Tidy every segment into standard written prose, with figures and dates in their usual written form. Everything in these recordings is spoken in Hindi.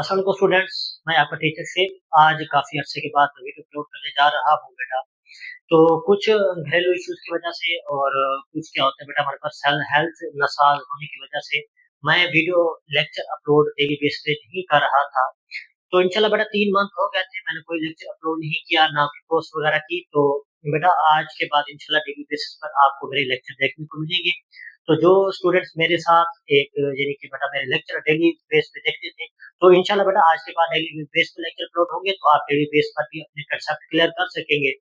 अस्सलाम वालेकुम स्टूडेंट्स। मैं आपका टीचर से आज काफ़ी अरसे के बाद वीडियो अपलोड करने जा रहा हूँ बेटा। तो कुछ घरेलू इश्यूज़ की वजह से और कुछ क्या होता है बेटा हमारे पास हेल्थ नासाज़ होने की वजह से मैं video lecture upload daily base पे नहीं कर रहा था। तो इंशाल्लाह बेटा 3 मंथ हो गए थे मैंने कोई लेक्चर अपलोड नहीं किया, ना कोई पोस्ट वगैरह की। तो बेटा आज के बाद इंशाल्लाह डेली बेसिस पर आपको मेरे लेक्चर देखने को मिलेंगे। तो जो स्टूडेंट्स मेरे साथ एक यानी कि बेटा मेरे लेक्चर डेली बेस पे देखते थे, तो इंशाल्लाह बेटा आज के बाद डेली बेस पे लेक्चर अपलोड होंगे, तो आप डेली बेस पर भी अपने कंसेप्ट क्लियर कर सकेंगे।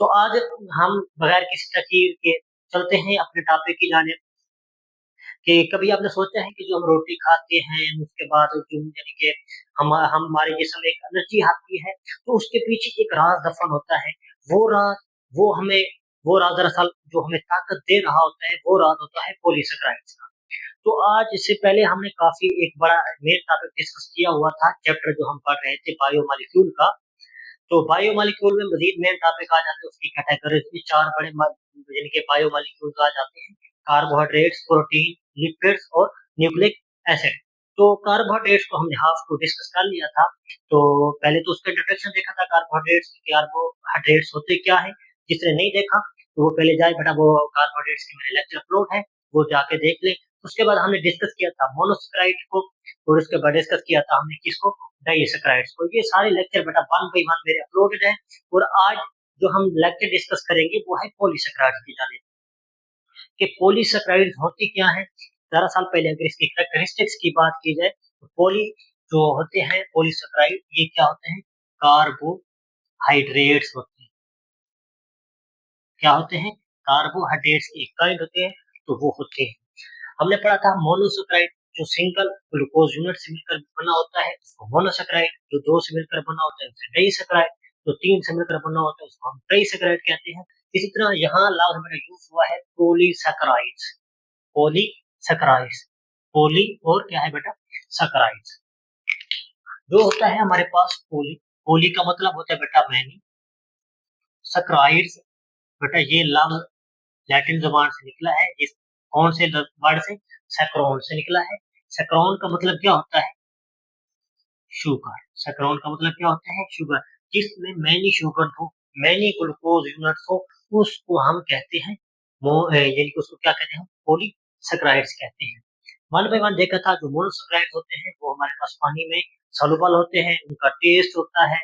तो आज हम बगैर किसी तकीर के चलते हैं अपने टॉपिक की जानिब कि कभी आपने सोचा है कि जो हम रोटी खाते हैं उसके बाद जो यानी कि हमारे जिस्म में एक एनर्जी आती है, तो उसके पीछे एक राज दफन होता है। वो राज वो हमें वो राज दरअसल जो हमें ताकत दे रहा होता है, वो राज होता है पॉलीसेकेराइड्स का। तो आज इससे पहले हमने काफी एक बड़ा मेन टॉपिक डिस्कस किया हुआ था, चैप्टर जो हम पढ़ रहे थे बायोमोलिक्यूल का। तो बायोमोलिक्यूल में मज़ीद मेन टॉपिक आ जाते हैं, उसकी कैटेगरीज़ में 4 बड़े यानी कि बायोमोलिक्यूल्स आ जाते हैं। कार्बोहाइड्रेट्स, प्रोटीन, लिपिड्स और न्यूक्लिक एसिड। तो कार्बोहाइड्रेट्स को हमने हाफ को डिस्कस कर लिया था। तो पहले तो उसका इंट्रोडक्शन देखा था कार्बोहाइड्रेट्स कि कार्बोहाइड्रेट्स होते क्या है। जिसने नहीं देखा तो वो पहले जाए बेटा, वो कार्बोहाइड्रेट्स के मेरे लेक्चर अपलोड है, वो जाके देख ले। उसके बाद हमने डिस्कस किया था मोनोसेकेराइड को, और उसके बाद डिस्कस किया था हमने किसको, डाइसेकेराइड्स को। ये सारे लेक्चर बेटा 1 बाय 1 मेरे अपलोडेड हैं। और आज जो हम लेक्चर डिस्कस करेंगे वो है पॉलीसेकेराइड्स की जानिब, कि पॉलीसेकेराइड्स होती क्या है। दरअसल पहले अगर इसकी कैरेक्टरिस्टिक्स की बात की जाए तो पॉली जो होते हैं पॉलीसेकेराइड, ये क्या होते हैं, कार्बोहाइड्रेट्स होते हैं। क्या होते हैं, कार्बोहाइड्रेट्स की एक काइंड होते हैं, तो वो होते हैं। हमने पढ़ा था मोनोसेकेराइड जो सिंगल ग्लूकोज यूनिट से मिलकर बना होता है उसको मोनोसेकेराइड, जो 2 से मिलकर बना होता है उसे डाइसेकेराइड, जो 3 से मिलकर बना होता है उसको हम ट्राइसेकेराइड कहते हैं। इसी तरह यहाँ लफ्ज हमारा यूज हुआ है पॉलीसेकेराइड्स। पॉलीसेकेराइड्स, पॉली और क्या है बेटा, सेकेराइड्स। जो होता है हमारे पास पॉली, पॉली का मतलब होता है बेटा मैनी, सेकेराइड्स बेटा ये लफ्ज लैटिन ज़बान से निकला है। इस कौन से वर्ड से, सैकरोन से निकला है। सैकरोन का मतलब क्या होता है, शुगर। सैकरोन का मतलब क्या होता है, शुगर। जिसमें मैनी शुगर हो, मैनी ग्लूकोज यूनिट्स हो, उसको हम कहते हैं यानी कि उसको क्या कहते हैं, पॉलीसेकेराइड्स कहते हैं। 1 बाय 1 देखा था, जो मोनोसेकेराइड्स होते हैं वो हमारे पास पानी में सॉल्युबल होते हैं, उनका टेस्ट होता है।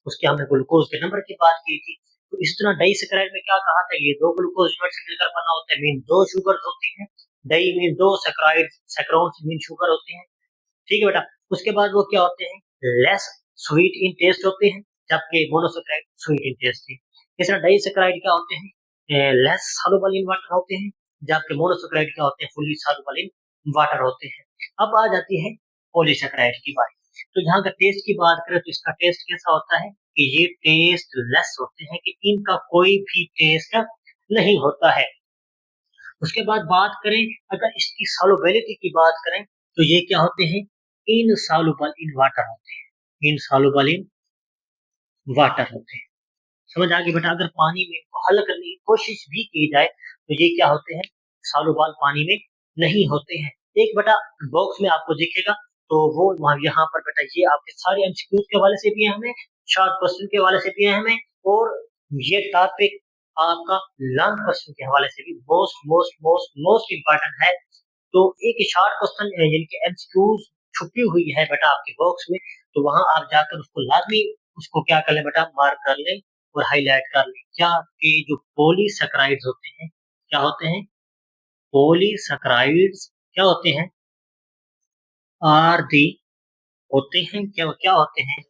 उसके हमने ग्लूकोज के नंबर की बात की थी। तो इस तरह डाइसेकेराइड में क्या कहा था, ये 2 ग्लूकोज यूनिट से मिलकर बना होता है, मीन 2 शुगर्स होती हैं। Di mean 2, saccharide saccharon mean sugar होते हैं। ठीक है बेटा। उसके बाद वो क्या होते हैं, लेस स्वीट इन टेस्ट होते हैं, जबकि मोनोसेकेराइड स्वीट इन टेस्ट है। इस तरह डाइसेकेराइड क्या होते हैं, लेस सॉल्युबल इन वाटर होते हैं, जबकि मोनोसेकेराइड क्या होते हैं, फुली सॉल्युबल इन वाटर होते हैं। अब आ जाती है पॉलीसेकेराइड की बात। तो यहाँ का टेस्ट की बात करें तो इसका टेस्ट कैसा होता है कि ये टेस्ट लेस होते हैं, कि इनका कोई भी टेस्ट नहीं होता है। उसके बाद बात करें अगर इसकी सॉल्युबिलिटी की बात करें, तो ये क्या होते हैं, इनसॉल्युबल इन वाटर होते हैं। इनसॉल्युबल इन वाटर होते हैं। समझ आ गई बेटा। अगर पानी में इनको हल करने की कोशिश भी की जाए तो ये क्या होते हैं, सॉल्युबल पानी में नहीं होते हैं। एक बेटा बॉक्स में आपको दिखेगा, तो वो वहाँ यहाँ पर बेटा ये आपके सारे एमसीक्यूज के हवाले से भी है हमें, शॉर्ट क्वेश्चन के हवाले से भी है हमें, और ये टॉपिक आपका लॉन्ग क्वेश्चन के हवाले से भी most most most most important है। तो एक शॉर्ट क्वेश्चन यानी कि एमसीक्यूज छुपी हुई है बेटा आपके बॉक्स में, तो वहां आप जाकर उसको लाजमी उसको क्या कर लें बेटा, मार्क कर लें और हाईलाइट कर लें। क्या कि जो पॉलीसेकेराइड्स होते हैं, क्या होते हैं, पॉलीसेकेराइड्स क्या होते हैं, आर दी होते हैं, क्या क्या होते हैं,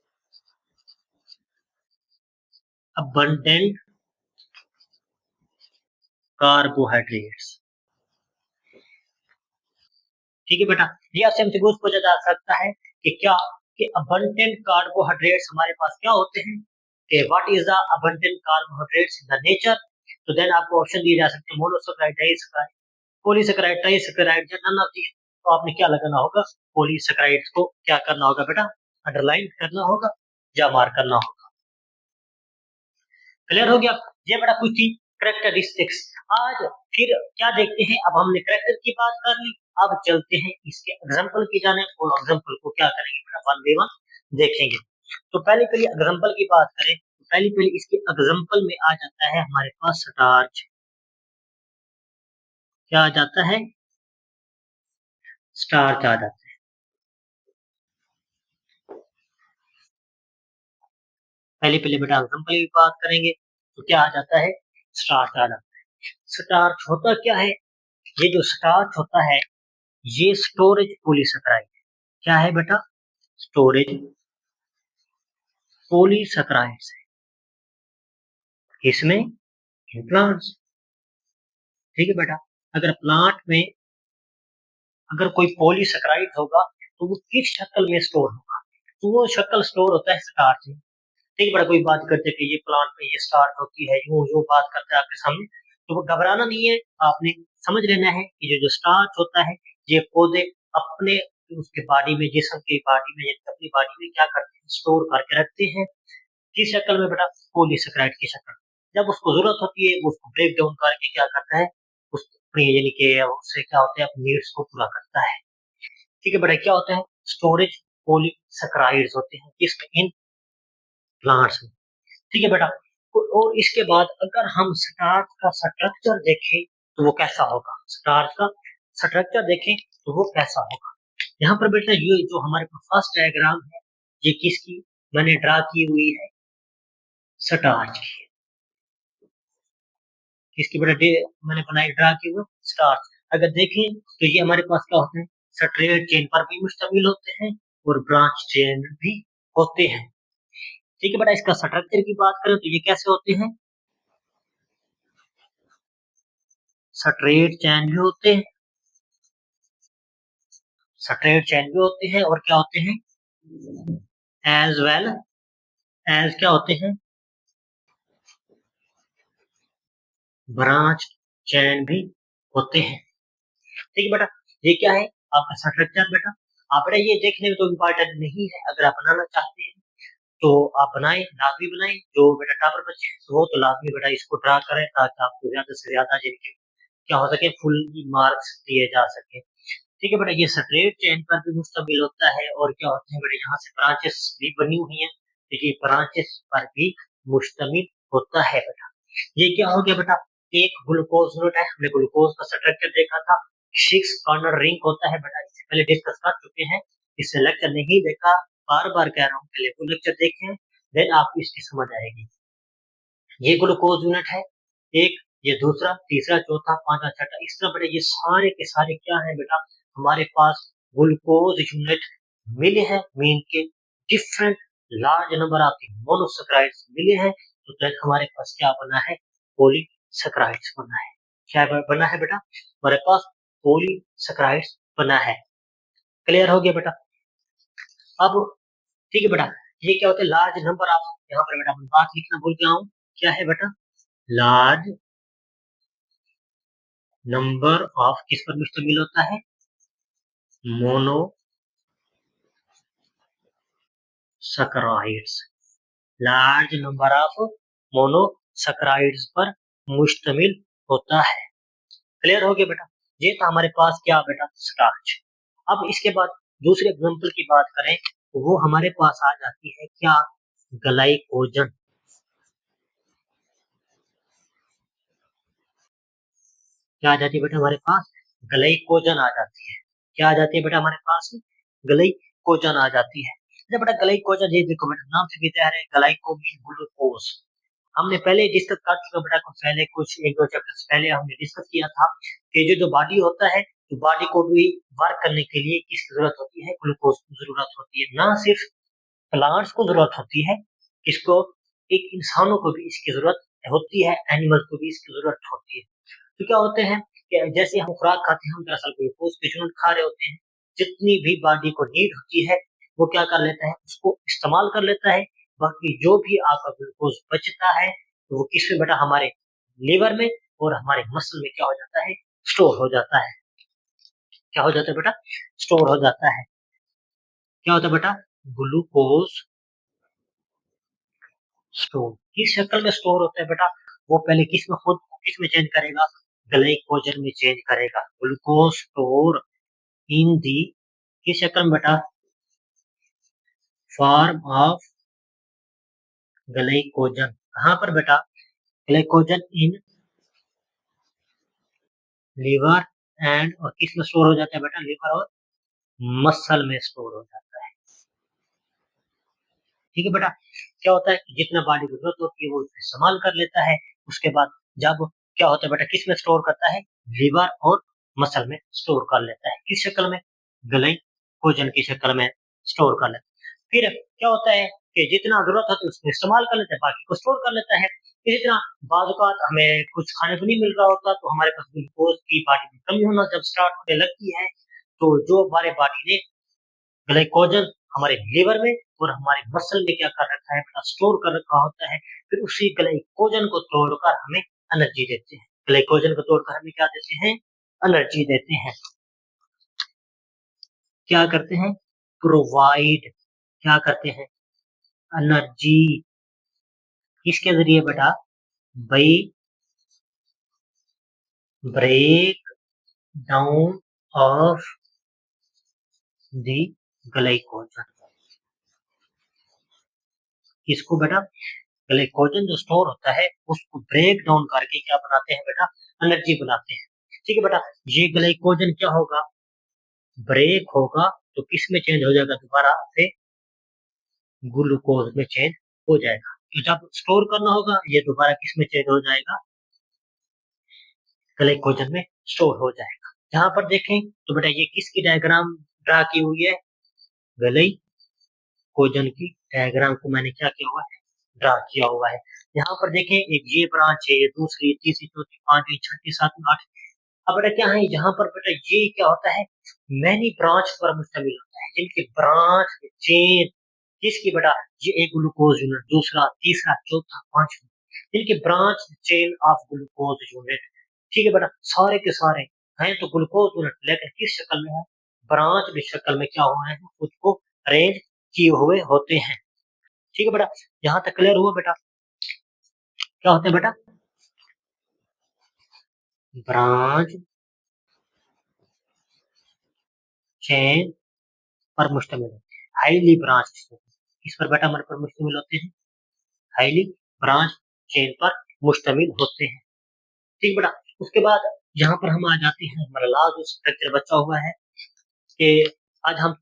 अबंडेंट कार्बोहाइड्रेट्स। ठीक है बेटा। ये आपसे एमसीक्यूज पूछा जा सकता है कि क्या, कि अबंडेंट कार्बोहाइड्रेट्स हमारे पास क्या होते हैं, कि what is the abundant carbohydrates in the nature. तो देन आपको ऑप्शन दिए जा सकते हैं, मोनोसेकेराइड, डाइसेकेराइड, पॉलीसेकेराइड, ट्राइसेकेराइड या नन ऑफ दीस। तो आपने क्या लगाना होगा, पॉलीसेकेराइड्स को क्या करना होगा बेटा, अंडरलाइन करना होगा या मार्क करना होगा। क्लियर हो गया। ये बेटा कुछ थी करेक्टरिस्टिक्स। आज फिर क्या देखते हैं, अब हमने करेक्टर की बात कर ली, अब चलते हैं इसके एग्जाम्पल की जानिब और एग्जाम्पल को क्या करेंगे बेटा, वन बाय वन देखेंगे। तो पहले पहले एग्जाम्पल की बात करें तो पहले पहले इसके एग्जाम्पल में आ जाता है हमारे पास स्टार्च। क्या आ जाता है? स्टार्च आ जाता है। पहले पहले बेटा एग्जाम्पल की बात करेंगे तो क्या आ जाता है? स्टार्च आ जाता है। स्टार्च होता क्या है? ये जो स्टार्च होता है ये स्टोरेज पॉलीसेकेराइड। क्या है बेटा? स्टोरेज पॉलीसेकेराइड्स है। किसमें? In plants. ठीक है बेटा, अगर प्लांट में अगर कोई पॉलीसेकेराइड होगा तो वो किस शक्ल में स्टोर होगा? तो वो शक्ल स्टोर होता है स्टार्च में। ठीक है बेटा, कोई बात करते हैं कि ये प्लांट में ये स्टार्च होती है, यूं यूं बात करते हैं आपके सामने, तो वो घबराना नहीं है। आपने समझ लेना है कि जो जो स्टार्च होता है ये पौधे अपने उसके बॉडी में, जिस्म की बॉडी में, अपनी बॉडी में क्या करते हैं? स्टोर करके रखते हैं। किस शक्ल में बेटा? पॉलीसेकेराइड की शक्ल। जब उसको जरूरत होती है वो उसको ब्रेक डाउन करके क्या करता है? उस अपनी यानी कि उससे क्या होता है, अपनी नीड्स को पूरा करता है। ठीक है बेटा, क्या होता है? स्टोरेज पॉलीसेकेराइड्स होते हैं किसमें? इन प्लांट्स में। ठीक है बेटा, और इसके बाद अगर हम स्टार्च का स्ट्रक्चर देखें तो वो कैसा होगा? स्टार्च का स्ट्रक्चर देखें तो वो कैसा होगा? यहाँ पर बेटा ये जो हमारे पास फर्स्ट डायग्राम है ये किसकी मैंने ड्रा की हुई है? स्टार्च की। किसकी बेटा मैंने बनाई ड्रा की हुई? स्टार्च। अगर देखें तो ये हमारे पास क्या होते हैं? स्ट्रेट चेन पर भी मुश्तमिल होते हैं और ब्रांच चेन भी होते हैं। ठीक है बेटा, इसका स्ट्रक्चर की बात करें तो ये कैसे होते हैं? स्ट्रेट चैन भी होते हैं, स्ट्रेट चैन भी होते हैं और क्या होते हैं? एज वेल एज क्या होते हैं? ब्रांच चैन भी होते हैं। ठीक है बेटा, ये क्या है? आपका स्ट्रक्चर बेटा। आप बेटा ये देखने में तो इम्पोर्टेंट नहीं है, अगर आप बनाना चाहते हैं तो आप बनाएं, लाजमी बनाएं। जो बेटा टॉपर बच्चे हैं वो तो लाजमी बेटा इसको ड्रा करें ताकि आपको ज्यादा से ज्यादा जिनके क्या हो सके, फुल मार्क्स दिए जा सके। ठीक है बेटा, ये स्ट्रेट चेन पर भी मुश्तमिल होता है और क्या होते हैं बेटा, यहाँ से ब्रांचेस भी बनी हुई हैं तो ये ब्रांचेस पर भी मुश्तमिल होता है बेटा। ये क्या हो गया बेटा? एक ग्लूकोज यूनिट है, हमने ग्लूकोज का स्ट्रक्चर देखा था। सिक्स कॉर्नर रिंग होता है बेटा, इससे पहले डिस्कस कर चुके हैं। इससे लेक्चर नहीं देखा, बार बार कह रहा हूँ, पहले वो लेक्चर देखें, देन आपको इसकी समझ आएगी। ये ग्लूकोज यूनिट है एक, ये दूसरा, तीसरा, चौथा, पांचवा, छठा, इस तरह बेटा ये सारे के सारे क्या है बेटा, हमारे पास ग्लूकोज यूनिट मिले हैं। मीन के different large number of monosaccharides मिले हैं, तो तक हमारे पास क्या बना है? पॉलीसेकेराइड्स बना है। क्या बना है बेटा? हमारे पास पॉलीसेकेराइड्स बना है। क्लियर हो गया बेटा? अब ठीक है बेटा, ये क्या होता है? लार्ज नंबर ऑफ, यहाँ पर बेटा मैं बात लिखना भूल गया हूँ, क्या है बेटा? लार्ज नंबर ऑफ किस पर मुश्तमिल होता है? Monosaccharides. Large number of monosaccharides पर मुश्तमिल होता है। क्लियर हो गया बेटा? ये था हमारे पास क्या बेटा? स्टार्च। अब इसके बाद दूसरे एग्जांपल की बात करें तो वो हमारे पास आ जाती है क्या? ग्लाइकोजन। क्या आ जाती है बेटा हमारे पास? ग्लाइकोजन आ जाती है। क्या आ जाती है बेटा हमारे पास? ग्लाइकोजन आ जाती है। अच्छा बेटा, ग्लाइकोजन ये देखो बेटा, नाम से भी ज़ाहिर है, ग्लाइको मीन ग्लूकोज। हमने पहले डिस्कस कर चुका बेटा, कुछ पहले कुछ एक दो चैप्टर्स पहले हमने डिस्कस किया था कि जो जो बॉडी होता है, तो बॉडी को भी वर्क करने के लिए किसकी जरूरत होती है? ग्लूकोज की जरूरत होती है। ना सिर्फ प्लांट्स को जरूरत होती है, इसको एक इंसानों को भी इसकी जरूरत होती है, एनिमल को भी इसकी जरूरत होती है। तो क्या होते हैं कि जैसे हम खुराक खाते हैं, हम दरअसल ग्लूकोज के यूनिट खा रहे होते हैं। जितनी भी बॉडी को नीड होती है वो क्या कर लेता है? उसको इस्तेमाल कर लेता है। बाकी जो भी आपका ग्लूकोज बचता है तो वो किसमें बेटा? हमारे लीवर में और हमारे मसल में क्या हो जाता है? स्टोर हो जाता है। क्या हो जाता है बेटा? स्टोर हो जाता है। क्या होता है बेटा? ग्लूकोज स्टोर किस शक्ल में स्टोर होता है बेटा? वो पहले किस में खुद को किस में चेंज करेगा? ग्लाइकोजन में चेंज करेगा। ग्लूकोज स्टोर इन दी किस शक्ल में बेटा, फॉर्म ऑफ ग्लाइकोजन। कहाँ पर बेटा, ग्लाइकोजन इन लीवर एंड, और किस में स्टोर हो जाता है बेटा, लीवर और मसल में स्टोर हो जाता है। ठीक है बेटा, क्या होता है कि जितना बॉडी को जरूरत होती है वो उसमें इस्तेमाल कर लेता है। उसके बाद जब क्या होता है बेटा, किस में स्टोर करता है, लीवर और मसल में स्टोर कर लेता है। किस शक्ल में, ग्लाइकोजन की शक्ल में स्टोर कर लेता है। फिर क्या होता है कि जितना जरूरत होती है उसमें इस्तेमाल कर लेता है, बाकी को स्टोर कर लेता है। इसी तरह बाज़-औक़ात हमें कुछ खाने को नहीं मिल रहा होता तो हमारे पास ग्लूकोज की बॉडी में कमी होना जब स्टार्ट होने लगती है, तो जो हमारे बॉडी ने ग्लाइकोजन हमारे लीवर में और हमारे मसल में क्या कर रखा है, अपना स्टोर कर रखा होता है। फिर उसी ग्लाइकोजन को तोड़कर हमें एनर्जी देते हैं। ग्लाइकोजन को तोड़कर हमें क्या देते हैं, एनर्जी देते हैं। क्या करते हैं, प्रोवाइड, क्या करते हैं, एनर्जी। किसके जरिए बेटा, by break down of the glycogen. किसको बेटा, ग्लाइकोजन जो स्टोर होता है उसको ब्रेक डाउन करके क्या बनाते हैं बेटा, एनर्जी बनाते हैं। ठीक है बेटा, ये ग्लाइकोजन क्या होगा, ब्रेक होगा तो किस में चेंज हो जाएगा, दोबारा से ग्लूकोज में चेंज हो जाएगा। तो जब स्टोर करना होगा ये दोबारा किस में चेंज हो जाएगा, ग्लाइकोजन में स्टोर हो जाएगा। जहां पर देखें तो बेटा ये किसकी डायग्राम ड्रा की हुई है, ग्लाइकोजन की डायग्राम को मैंने क्या किया हुआ है, ड्रा किया हुआ है। यहाँ पर देखें एक ये ब्रांच है, ये दूसरी, तीसरी, चौथी, पांचवी, छठी, सातवीं, आठवीं। अब बेटा क्या है, यहाँ पर बेटा ये क्या होता है, मैनी ब्रांच पर मुश्तमिल होता है, जिनकी ब्रांच चेन किसकी बेटा, ये एक ग्लूकोज यूनिट, दूसरा, तीसरा, चौथा, पांचवा, जिनकी branch chain of glucose unit. ठीक है बेटा, सारे के सारे हैं तो ग्लूकोज यूनिट, लेकिन किस शक्ल में है, ब्रांच की शक्ल में क्या हुआ है, खुद को अरेंज किए हुए होते हैं। ठीक है बेटा, यहाँ तक क्लियर हुआ बेटा, क्या होते हैं बेटा, ब्रांच चेन पर मुश्तमिल होते हैं, हाईली ब्रांच, इस पर बेटा हमारे पर मुश्तमिल होते हैं, हाईली ब्रांच चेन पर मुश्तमिल होते हैं। ठीक बेटा, उसके बाद यहाँ पर हम आ जाते हैं, हमारा लास्ट जो स्ट्रक्चर बचा हुआ है कि आज हम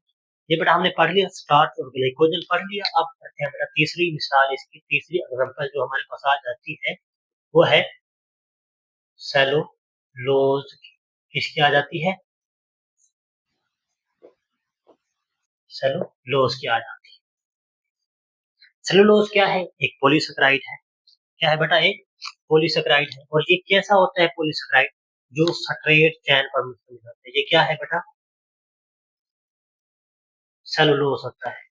ये बेटा हमने पढ़ लिया स्टार्च और ग्लाइकोजन पढ़ लिया। अब करते हैं बेटा तीसरी मिसाल, इसकी तीसरी एग्जांपल जो हमारे पास आ जाती है वो है सेलुलोज। किसकी आ जाती है, सेलुलोज की आ जाती है। सेलुलोज क्या है, एक पॉलीसेकेराइड है। क्या है बेटा, एक पॉलीसेकेराइड है। और ये कैसा होता है पॉलीसेकेराइड, जो स्ट्रेट चेन पर मुश्तमिल होता है। ये क्या है बेटा, सेलुलोज होता है,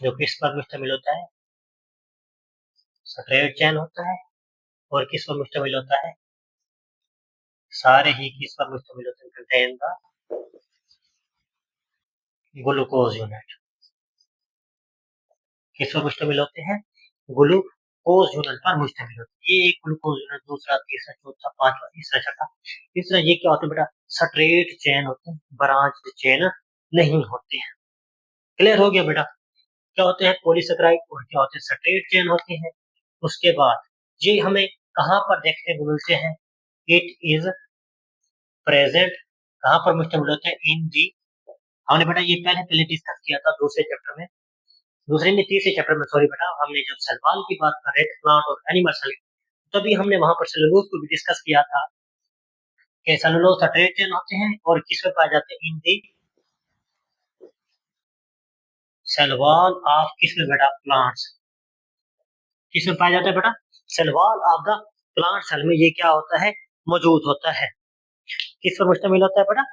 जो किस पर मुश्तमिल होता है, स्ट्रेट चेन होता है। और किस पर मुश्तमिल होता है, सारे ही किस पर मुश्तमिल होते हैं, कंटेन द ग्लूकोज यूनिट। किस पर मुश्तमिल होते हैं, ग्लूकोज यूनिट पर मुश्तमिल होते हैं। ये एक ग्लूकोज यूनिट, दूसरा, तीसरा, चौथा, पांचवा, तीसरा, छठा। तीसरा ये क्या होता है बेटा, स्ट्रेट चेन होते हैं, ब्रांच चेन नहीं होते हैं। क्लियर हो गया बेटा, क्या होते हैं पॉलीसेकेराइड और क्या होते हैं स्ट्रेट चेन होते हैं। उसके बाद ये हमें कहाँ पर देखने को मिलते हैं, इट इज प्रेजेंट, कहाँ पर मुश्तमिल होते हैं, इन दी, हमने बेटा ये पहले पहले डिस्कस किया था दूसरे चैप्टर में, दूसरे में तीसरे चैप्टर में, सॉरी बेटा, हमने जब सेल वॉल की बात कर रहे थे, प्लांट और एनिमल सेल, तभी हमने वहां पर सेलुलोज को भी डिस्कस किया था कि सेलुलोज स्ट्रेट चेन होते हैं और किस में पाए जाते हैं, इन दी सेल वॉल ऑफ, किस में बेटा, प्लांट्स। किस में पाया जाता है बेटा, cell wall of the plant cell में ये क्या होता है, मौजूद होता है। किस पर मुश्तमिल होता है बेटा,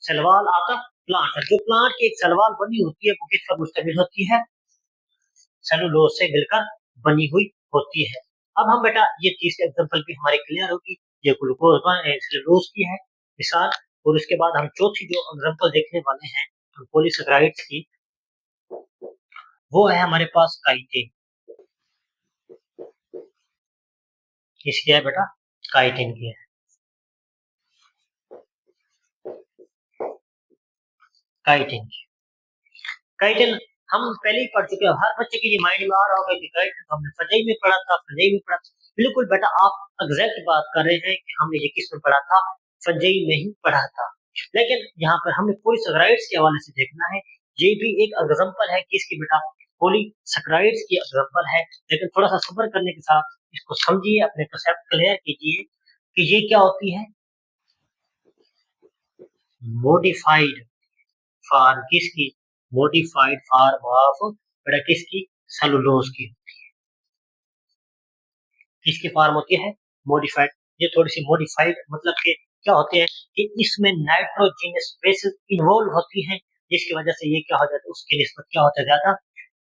cell wall of the plant. जो प्लांट की एक सेल वॉल बनी होती है वो किस पर मुश्तमिल होती है, सेलुलोज से मिलकर बनी हुई होती है। अब हम बेटा ये तीसरी एग्जांपल भी हमारी क्लियर होगी, ये ग्लूकोज सेलुलोज की है मिसाल। और उसके बाद हम चौथी जो एग्जांपल देखने वाले हैं पॉलीसेकेराइड्स की, वो है हमारे पास काइटिन। किसकी है बेटा? काइटिन की है। काइटिन की। काइटिन हम पहले ही पढ़ चुके हैं, हर बच्चे के लिए माइंड में आ रहा होगा कि काइटिन तो हमने फजई में पढ़ा था, फजई में पढ़ा था। बिल्कुल बेटा, आप एग्जैक्ट बात कर रहे हैं कि हमने ये किस में पढ़ा था, फजई में ही पढ़ा था। लेकिन यहाँ पर हमें पॉलीसैकेराइड्स के हवाले से देखना है। ये भी एक एग्जांपल है किसकी बेटा? पॉलीसैकेराइड्स की एग्जांपल है। लेकिन थोड़ा सा सब्र करने के साथ इसको समझिए, अपने कंसेप्ट क्लियर कीजिए कि ये क्या होती है। मॉडिफाइड फॉर्म किसकी? मॉडिफाइड फॉर्म ऑफ बेटा किसकी? सेलुलोज की। किसकी फॉर्म होती है? मॉडिफाइड। ये थोड़ी सी मॉडिफाइड मतलब कि क्या होते हैं कि इसमें नाइट्रोजनस बेसेस इन्वॉल्व होती हैं, जिसकी वजह से ये क्या हो जाता है, उसकी निस्बत क्या होता है, ज्यादा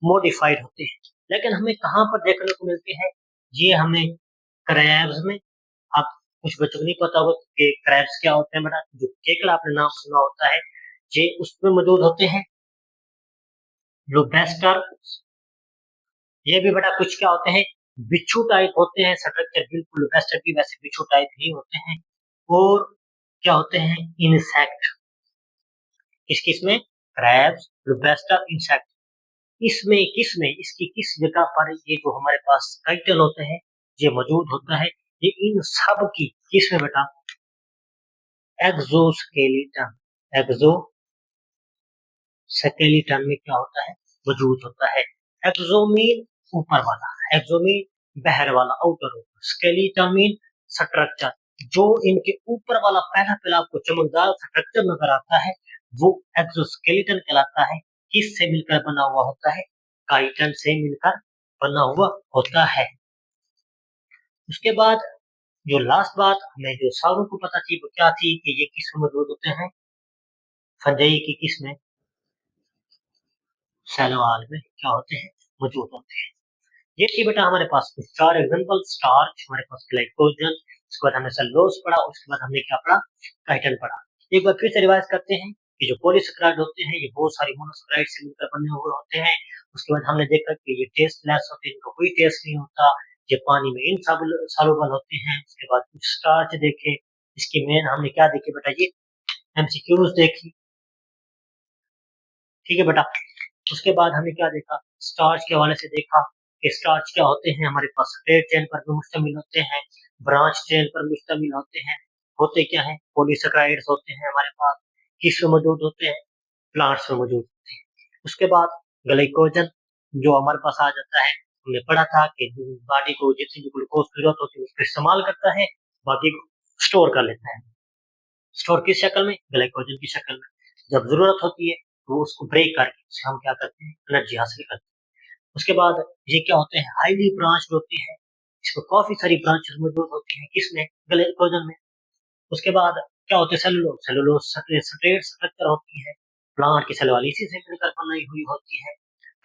मॉडिफाइड होते हैं। लेकिन हमें कहाँ पर देखने को मिलते हैं? ये हमें क्रैब्स में। आप कुछ बच्चों को नहीं पता होगा कि क्रैब्स क्या होते हैं बेटा, जो केकड़ा आपने नाम सुना होता है, ये उसमें मौजूद होते हैं। लोबेस्टर, ये भी बेटा कुछ क्या होते हैं, बिच्छू टाइप होते हैं स्ट्रक्चर, बिल्कुल लोबेस्टर भी वैसे बिच्छू टाइप ही होते हैं। और क्या होते हैं? इंसेक्ट। किस किस में? Crabs, lobster, insect. इसमें किसमें, इसकी किस जगह पर ये जो हमारे पास काइटल होते हैं ये मौजूद होता है? ये इन सब की किसमें बेटा? एक्सोस्केलेटन। एक्सोस्केलेटन में क्या होता है? मौजूद होता है। एक्सोमीन ऊपर वाला, एक्सोमीन बाहर वाला, आउटर ऊपर, स्केलेटन मीन स्ट्रक्चर। जो इनके ऊपर वाला पहला पहला आपको चमकदार स्ट्रक्चर नजर आता है वो एक्सोस्केलेटन कहलाता है। किससे मिलकर बना हुआ होता है? काइटन से मिलकर बना हुआ होता है। उसके बाद जो लास्ट बात हमें जो सारों को पता थी वो क्या थी कि ये किस में मौजूद होते हैं? फंजाई की किस में? सैलवाल में क्या होते हैं? मौजूद होते हैं। ये थी बेटा हमारे पास कुछ चार एग्जांपल। स्टार्च, हमारे पास ग्लाइकोजन, उसके बाद हमने सेलुलोज पढ़ा, उसके बाद हमने क्या पढ़ा? काइटन पढ़ा। एक बार फिर से रिवाइज करते हैं कि जो पॉलीसेकेराइड होते हैं ये बहुत सारी मोनोसेकेराइड से मिलकर बने हुए होते हैं। उसके बाद हमने देखा कि ये टेस्टलेस होते हैं, इनका कोई टेस्ट नहीं होता, ये पानी में इनसॉल्युबल होते हैं। उसके बाद कुछ स्टार्च देखे, इसकी मेन हमने क्या देखी बेटा? ये एमसीक्यूज देखी, ठीक है बेटा। उसके बाद हमने क्या देखा? स्टार्च के हवाले से देखा कि स्टार्च क्या होते हैं, हमारे पास स्ट्रेट चेन पर भी मुश्तमिल होते हैं, ब्रांच चेन पर मुश्तमिल होते हैं। होते क्या है? पॉलीसेकेराइड्स होते हैं हमारे पास। किस में मौजूद होते हैं? प्लांट्स में मौजूद होते हैं। उसके बाद ग्लाइकोजन जो हमारे पास आ जाता है, हमने पढ़ा था कि बॉडी को जितनी भी ग्लूकोज की जरूरत होती है उसको इस्तेमाल करता है, बाकी को स्टोर कर लेता है। स्टोर किस शक्ल में? ग्लाइकोजन की शक्ल में। जब जरूरत होती है तो उसको ब्रेक करके उससे हम क्या करते हैं? एनर्जी हासिल करते हैं। उसके बाद ये क्या होते हैं? हाईली ब्रांच होते हैं, इसमें काफी सारी ब्रांचेस मौजूद होती हैं। किसमें? ग्लाइकोजन में। उसके बाद क्या होते हैं? सेलुलोज। सेलुलोज स्ट्रेट स्ट्रक्चर होती है, प्लांट की सेल वाली इसी से मिलकर बनाई हुई होती है।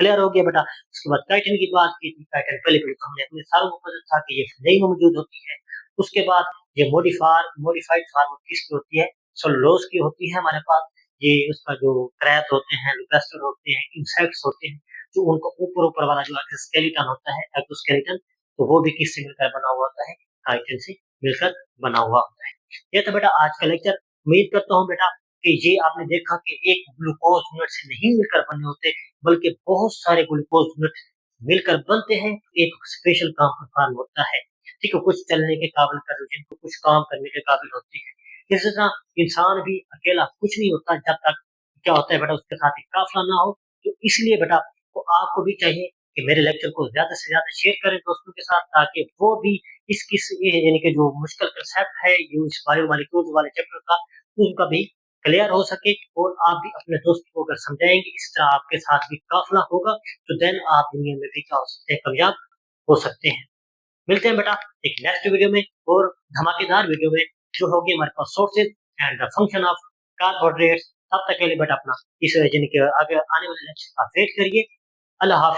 क्लियर हो गया बेटा। उसके बाद काइटिन की बात की थी, काइटिन पहले पहले तो हमने अपने सालों को पता था कि ये फंजाई में मौजूद होती है। उसके बाद ये मॉडिफाइड फार्म किसकी होती है? सेलुलोज की होती है हमारे पास। ये उसका जो क्रैब होते हैं, लोबेस्टर होते हैं, इंसेक्ट्स होते हैं, जो उनका ऊपर ऊपर वाला जो स्केलेटन होता है, एक्सोस्केलेटन, तो वो भी किससे मिलकर बना हुआ होता है? काइटिन से मिलकर बना हुआ होता है। ये तो बेटा आज का लेक्चर। उम्मीद करता हूँ बेटा कि ये आपने देखा कि एक ग्लूकोज यूनिट से नहीं मिलकर बने होते, बल्कि बहुत सारे ग्लूकोज यूनिट मिलकर बनते हैं, एक स्पेशल काम परफॉर्म होता है। ठीक है, कुछ चलने के काबिल कर जिनको कुछ काम करने के काबिल होते हैं। इसी तरह इंसान भी अकेला कुछ नहीं होता जब तक क्या होता है बेटा उसके साथ एक काफिला ना हो। तो इसलिए बेटा तो आपको भी चाहिए कि मेरे लेक्चर को ज्यादा से ज्यादा शेयर करें दोस्तों के साथ, ताकि वो भी इस ये यानी कि जो मुश्किल कंसेप्ट है ये इस बायोमोलिक्यूल्स वाले चैप्टर का, उनका भी क्लियर हो सके। और आप भी अपने दोस्त को अगर समझाएंगे, इस तरह आपके साथ भी काफिला होगा, तो देन आप दुनिया में भी क्या हो सकते हैं? कामयाब हो सकते हैं। मिलते हैं बेटा एक नेक्स्ट वीडियो में और धमाकेदार वीडियो में, जो होगी हमारे पास sources and the function of carbohydrates. तब तक के लिए बेटा अपना इस यानी कि आगे आने वाले लेक्चर का वेट करिए। अल्लाह हाफिज।